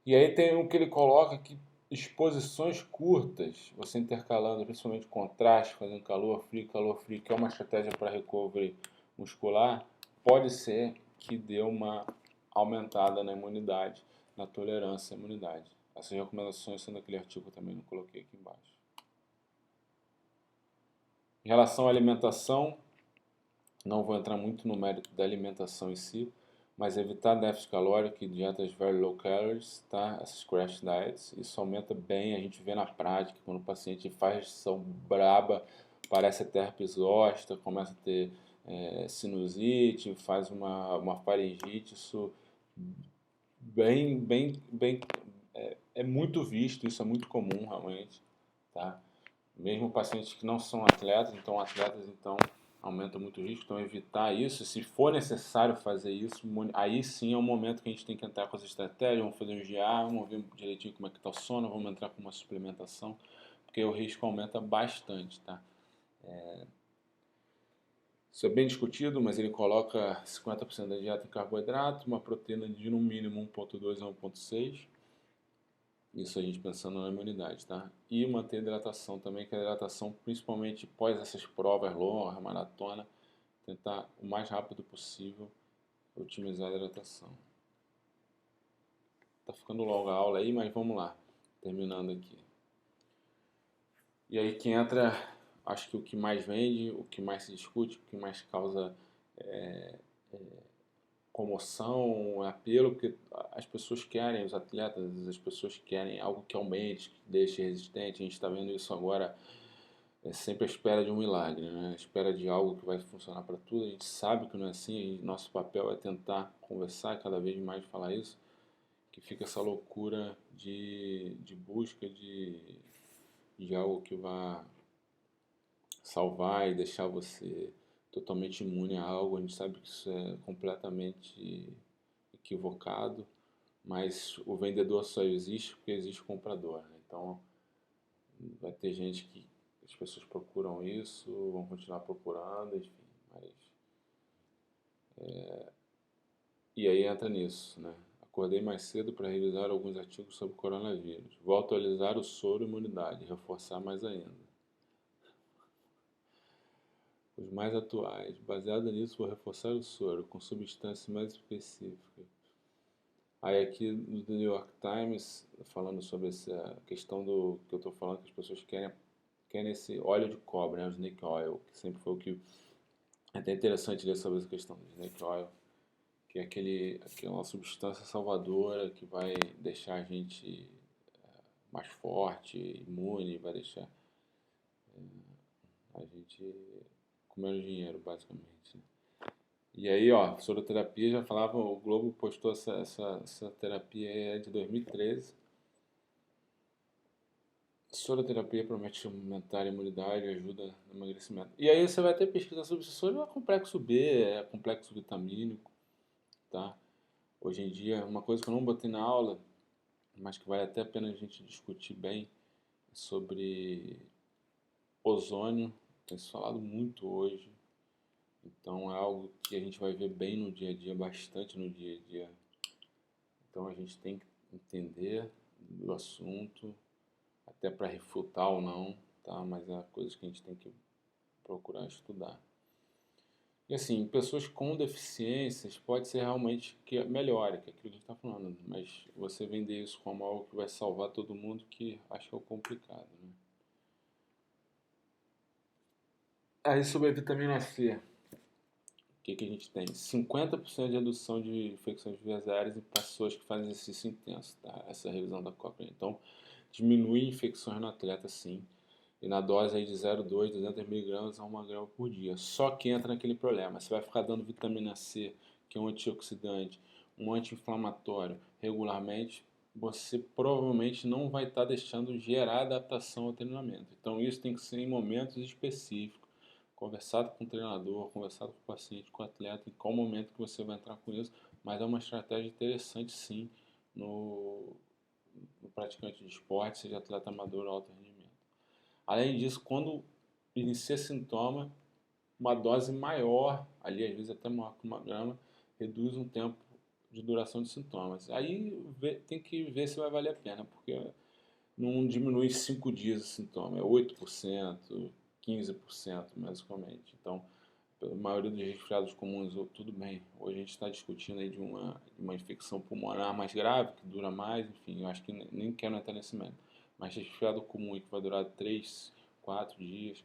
E aí tem o que ele coloca aqui, exposições curtas, você intercalando principalmente contraste, fazendo calor, frio, que é uma estratégia para recovery muscular, pode ser que dê uma aumentada na imunidade, na tolerância à imunidade. Essas recomendações são daquele artigo também, não coloquei aqui embaixo. Em relação à alimentação, não vou entrar muito no mérito da alimentação em si, mas evitar déficit calórico e dietas very low calories, tá? Essas crash diets, isso aumenta bem, a gente vê na prática, quando o paciente faz restrição braba, parece até herpes zoster, começa a ter sinusite, faz uma faringite, isso bem, é muito visto, isso é muito comum realmente, tá? Mesmo pacientes que não são atletas, então aumenta muito o risco, então evitar isso. Se for necessário fazer isso, aí sim é o momento que a gente tem que entrar com as estratégias, vamos fazer um GA, vamos ver direitinho como é que está o sono, vamos entrar com uma suplementação, porque o risco aumenta bastante, tá? Isso é bem discutido, mas ele coloca 50% da dieta em carboidrato, uma proteína de no mínimo 1,2 a 1,6. Isso a gente pensando na imunidade, tá? E manter a hidratação também, que a hidratação, principalmente após essas provas longas, maratona, tentar o mais rápido possível otimizar a hidratação. Tá ficando longa a aula aí, mas vamos lá, terminando aqui. E aí que entra, acho que o que mais vende, o que mais se discute, o que mais causa comoção, apelo, porque as pessoas querem, os atletas, as pessoas querem algo que aumente, que deixe resistente. A gente está vendo isso agora, sempre à espera de um milagre, né? À espera de algo que vai funcionar para tudo. A gente sabe que não é assim, e nosso papel é tentar conversar e cada vez mais falar isso, que fica essa loucura de busca de algo que vá salvar e deixar você totalmente imune a algo. A gente sabe que isso é completamente equivocado, mas o vendedor só existe porque existe o comprador, né? Então vai ter gente que as pessoas procuram isso, vão continuar procurando, enfim, mas e aí entra nisso, né? Acordei mais cedo para revisar alguns artigos sobre coronavírus. Vou atualizar o soro e imunidade, reforçar mais ainda. Os mais atuais. Baseado nisso, vou reforçar o soro com substância mais específica. Aí aqui no New York Times, falando sobre essa questão do que eu estou falando, que as pessoas querem esse óleo de cobre, né, o snake oil, que sempre foi o que... É até interessante ler sobre essa questão do snake oil, que é aquela substância salvadora que vai deixar a gente mais forte, imune, vai deixar a gente com menos dinheiro, basicamente, né? E aí, ó, soroterapia, já falava, o Globo postou essa terapia é de 2013. Soroterapia promete aumentar a imunidade e ajuda no emagrecimento. E aí você vai ter pesquisa sobre soro, é complexo B, é complexo vitamínico, tá? Hoje em dia, uma coisa que eu não botei na aula, mas que vale até a pena a gente discutir bem, é sobre ozônio. Tem se falado muito hoje. Então é algo que a gente vai ver bem no dia a dia, bastante no dia a dia. Então a gente tem que entender do assunto, até para refutar ou não, tá? Mas é coisas que a gente tem que procurar estudar. E assim, pessoas com deficiências pode ser realmente que melhore, que é aquilo que a gente está falando, mas você vender isso como algo que vai salvar todo mundo, que acho que é o complicado, né? Aí sobre a vitamina C, o que a gente tem? 50% de redução de infecções vias aéreas em pessoas que fazem exercício intenso, tá? Essa é a revisão da Cochrane. Então, diminui infecções no atleta, sim. E na dose aí de 0,2, 200 miligramas a 1 grama por dia. Só que entra naquele problema. Você vai ficar dando vitamina C, que é um antioxidante, um anti-inflamatório, regularmente, você provavelmente não vai estar deixando gerar adaptação ao treinamento. Então isso tem que ser em momentos específicos. Conversado com o treinador, conversado com o paciente, com o atleta, em qual momento que você vai entrar com isso. Mas é uma estratégia interessante, sim, no praticante de esporte, seja atleta amador ou alto rendimento. Além disso, quando inicia sintoma, uma dose maior, ali às vezes até maior que 1 grama, reduz um tempo de duração de sintomas. Aí tem que ver se vai valer a pena, porque não diminui 5 dias o sintoma, é 8%, 15% basicamente. Então, a maioria dos resfriados comuns, tudo bem. Hoje a gente está discutindo aí de uma infecção pulmonar mais grave, que dura mais, enfim, eu acho que nem quero entrar nesse mérito. Mas resfriado comum que vai durar 3, 4 dias,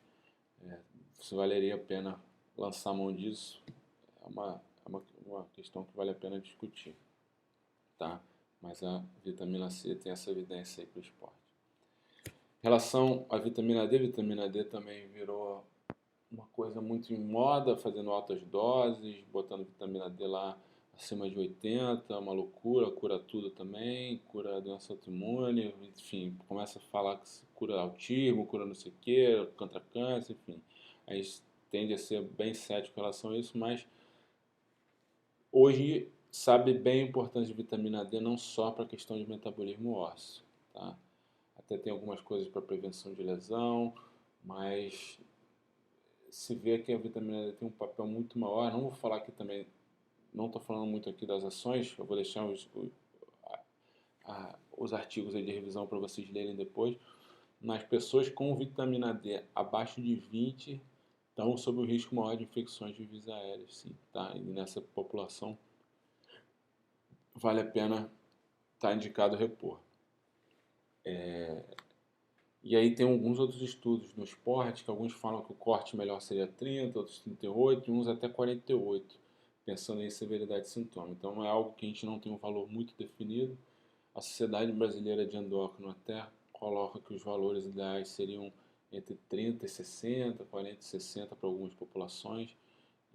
se valeria a pena lançar a mão disso, uma questão que vale a pena discutir, tá? Mas a vitamina C tem essa evidência aí para o esporte. Em relação à vitamina D também virou uma coisa muito em moda, fazendo altas doses, botando vitamina D lá acima de 80, uma loucura, cura tudo também, cura doença autoimune, enfim, começa a falar que cura autismo, cura não sei o que, contra câncer, enfim. A gente tende a ser bem cético em relação a isso, mas hoje sabe bem a importância de vitamina D não só para a questão de metabolismo ósseo, tá? Até tem algumas coisas para prevenção de lesão, mas se vê que a vitamina D tem um papel muito maior. Não vou falar aqui também, não estou falando muito aqui das ações, eu vou deixar os artigos aí de revisão para vocês lerem depois. Nas pessoas com vitamina D abaixo de 20 estão sob o risco maior de infecções de vias aéreas, sim, tá? E nessa população vale a pena estar indicado repor. E aí tem alguns outros estudos no esporte, que alguns falam que o corte melhor seria 30, outros 38, e uns até 48, pensando em severidade de sintoma. Então é algo que a gente não tem um valor muito definido. A Sociedade Brasileira de Endócrino até coloca que os valores ideais seriam entre 30 e 60, 40 e 60 para algumas populações.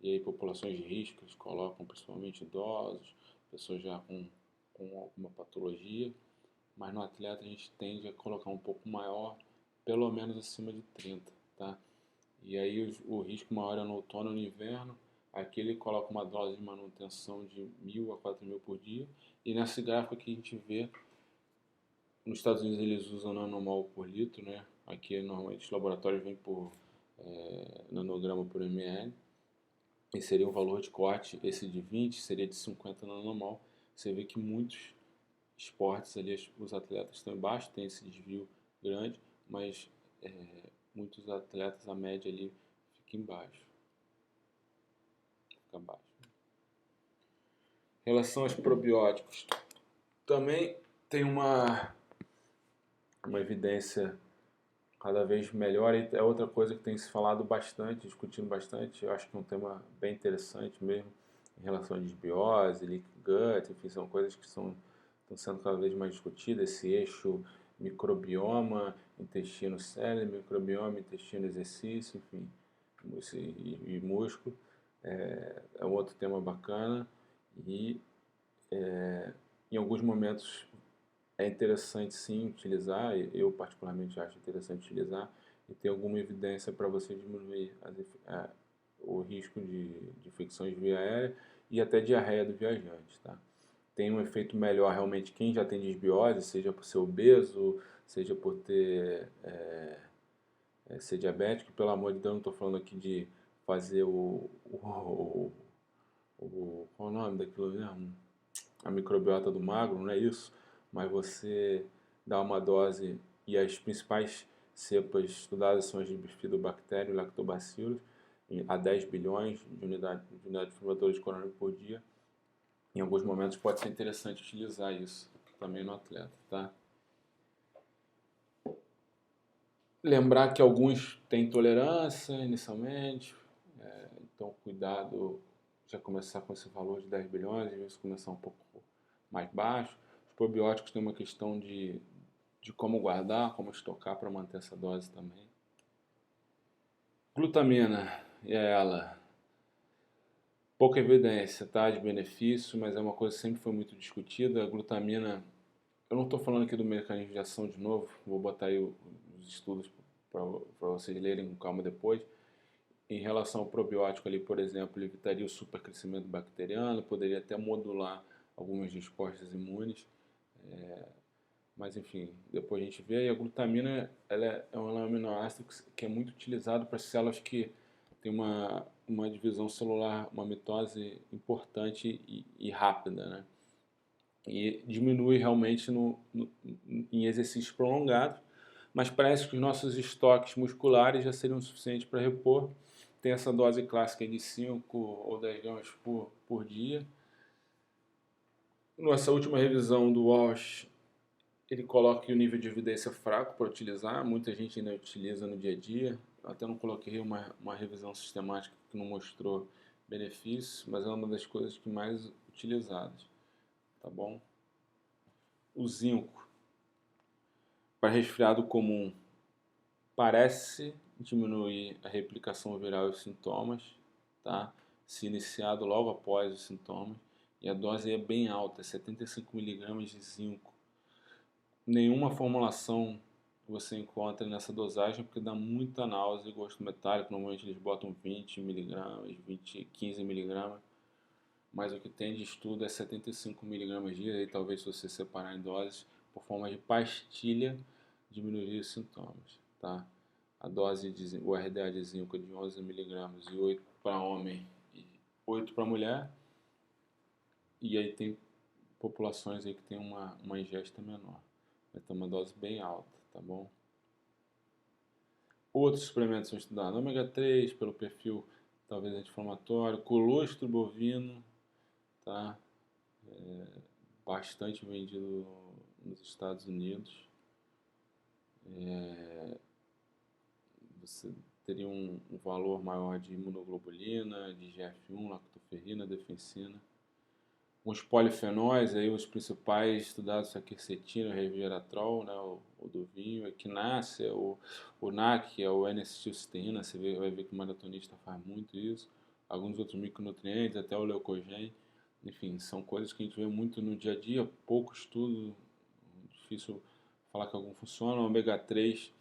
E aí populações de risco, eles colocam principalmente idosos, pessoas já com alguma patologia. Mas no atleta a gente tende a colocar um pouco maior, pelo menos acima de 30, tá? E aí o risco maior é no outono e no inverno. Aqui ele coloca uma dose de manutenção de 1.000 a 4.000 por dia. E nesse gráfico aqui a gente vê, nos Estados Unidos eles usam nanomol por litro, né? Aqui normalmente os laboratórios vêm por nanograma por ml. E seria um valor de corte, esse de 20 seria de 50 nanomol. Você vê que muitos esportes ali, os atletas estão embaixo, tem esse desvio grande, mas muitos atletas, a média ali fica embaixo. Fica abaixo. Em relação aos probióticos, também tem uma evidência cada vez melhor, e é outra coisa que tem se falado bastante, discutindo bastante, eu acho que é um tema bem interessante mesmo, em relação à desbiose, leaky gut, enfim, são coisas que estão sendo cada vez mais discutidas, esse eixo microbioma, intestino, cérebro, microbioma, intestino, exercício, enfim, e músculo, é um outro tema bacana, e em alguns momentos é interessante sim utilizar, eu particularmente acho interessante utilizar, e ter alguma evidência para você diminuir o risco de infecções de via aérea e até diarreia do viajante, tá? Tem um efeito melhor realmente quem já tem desbiose, seja por ser obeso, seja por ter ser diabético. Pelo amor de Deus, não estou falando aqui de fazer qual é o nome daquilo mesmo? A microbiota do magro, não é isso? Mas você dá uma dose, e as principais cepas estudadas são as de bifidobactéria e lactobacillus, a 10 bilhões de unidades de formadores de coronavírus por dia. Em alguns momentos pode ser interessante utilizar isso também no atleta, tá? Lembrar que alguns têm intolerância inicialmente, então cuidado, já começar com esse valor de 10 bilhões, às vezes começar um pouco mais baixo. Os probióticos têm uma questão de como guardar, como estocar para manter essa dose também. Glutamina, e ela? Pouca evidência, tá, de benefício, mas é uma coisa que sempre foi muito discutida. A glutamina, eu não estou falando aqui do mecanismo de ação de novo, vou botar aí os estudos para vocês lerem com calma depois. Em relação ao probiótico ali, por exemplo, ele evitaria o supercrescimento bacteriano, poderia até modular algumas respostas imunes, mas enfim, depois a gente vê. E a glutamina ela é um aminoácido que é muito utilizado para células que tem uma divisão celular, uma mitose importante e rápida, né? E diminui realmente em exercícios prolongados, mas parece que os nossos estoques musculares já seriam suficientes para repor. Tem essa dose clássica de 5 ou 10 gramas por dia. Nossa última revisão do Walsh, ele coloca que o nível de evidência é fraco para utilizar, muita gente ainda utiliza no dia a dia. Eu até não coloquei uma revisão sistemática que não mostrou benefícios, mas é uma das coisas que mais utilizadas, tá bom? O zinco, para resfriado comum, parece diminuir a replicação viral e os sintomas, tá? Se iniciado logo após os sintomas, e a dose é bem alta, 75 mg de zinco. Nenhuma formulação você encontra nessa dosagem porque dá muita náusea e gosto metálico. Normalmente eles botam 20 mg, 15 mg, mas o que tem de estudo é 75 mg dia, e talvez se você separar em doses por forma de pastilha, diminuiria os sintomas, tá? A dose de o RDA de zinco é de 11 mg e 8 para homem e 8 para mulher, e aí tem populações aí que tem uma ingesta menor. Vai ter uma dose bem alta, tá bom? Outros suplementos são estudados. Ômega 3, pelo perfil talvez anti-inflamatório. Colostro bovino, tá? Bastante vendido nos Estados Unidos. Você teria um valor maior de imunoglobulina, de GF1, lactoferrina, defensina. Os polifenóis, aí os principais estudados são a quercetina, o resveratrol, né, o do vinho, a equinácea, o NAC, o N-acetilcisteína, você vai ver que o maratonista faz muito isso, alguns outros micronutrientes, até o leucogênio, enfim, são coisas que a gente vê muito no dia a dia, pouco estudo, difícil falar que algum funciona. O ômega 3,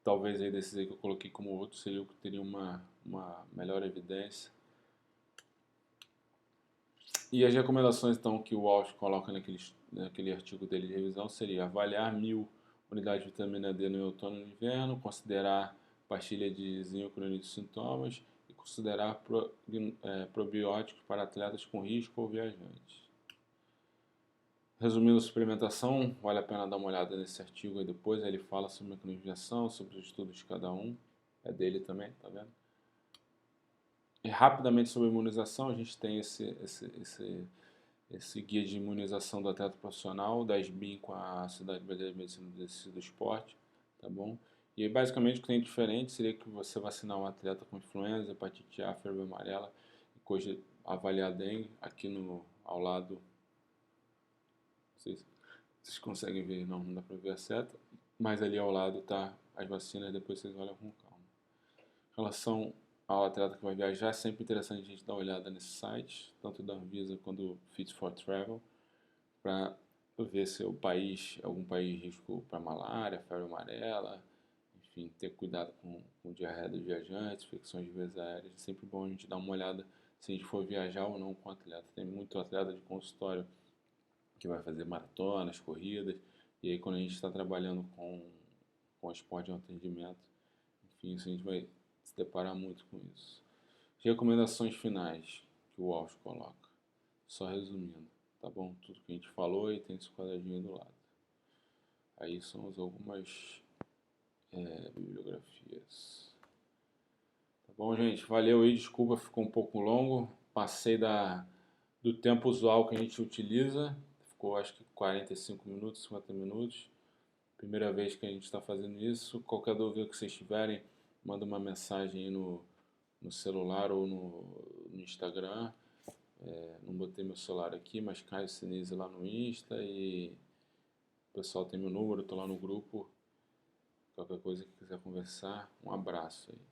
talvez aí desses aí que eu coloquei como outro, seria o que teria uma melhor evidência. E as recomendações, então, que o Walsh coloca naquele artigo dele de revisão seria avaliar 1000 unidades de vitamina D no outono e no inverno, considerar pastilha de zinco no início dos sintomas e considerar probióticos para atletas com risco ou viajantes. Resumindo a suplementação, vale a pena dar uma olhada nesse artigo aí depois, ele fala sobre mecanismo de ação, sobre os estudos de cada um, é dele também, tá vendo? E rapidamente sobre a imunização, a gente tem esse guia de imunização do atleta profissional, da SBIM com a Sociedade Brasileira de Medicina do Exercício do Esporte, tá bom? E aí, basicamente o que tem diferente seria que você vacinar um atleta com influenza, hepatite A, febre amarela, e coisa avaliar dengue, aqui ao lado, não sei se vocês conseguem ver, não dá para ver a seta, mas ali ao lado tá as vacinas, depois vocês olham com calma. Em relação ao atleta que vai viajar, é sempre interessante a gente dar uma olhada nesse site, tanto da Anvisa quanto do Fit for Travel, para ver se o país, algum país risco para malária, febre amarela, enfim, ter cuidado com diarreia dos viajantes, infecções de vias aéreas. É sempre bom a gente dar uma olhada se a gente for viajar ou não com o atleta. Tem muito atleta de consultório que vai fazer maratonas, corridas, e aí quando a gente está trabalhando com esporte de alto rendimento, enfim, isso a gente vai se deparar muito com isso. Recomendações finais que o Walsh coloca, só resumindo, tá bom? Tudo que a gente falou e tem esse quadradinho do lado. Aí são algumas bibliografias. Tá bom, gente? Valeu aí, desculpa, ficou um pouco longo. Passei do tempo usual que a gente utiliza. Ficou acho que 45 minutos, 50 minutos. Primeira vez que a gente está fazendo isso. Qualquer dúvida que vocês tiverem, manda uma mensagem aí no celular ou no Instagram. Não botei meu celular aqui, mas Caio Sinise lá no Insta, e o pessoal tem meu número, estou lá no grupo. Qualquer coisa que quiser conversar, um abraço aí.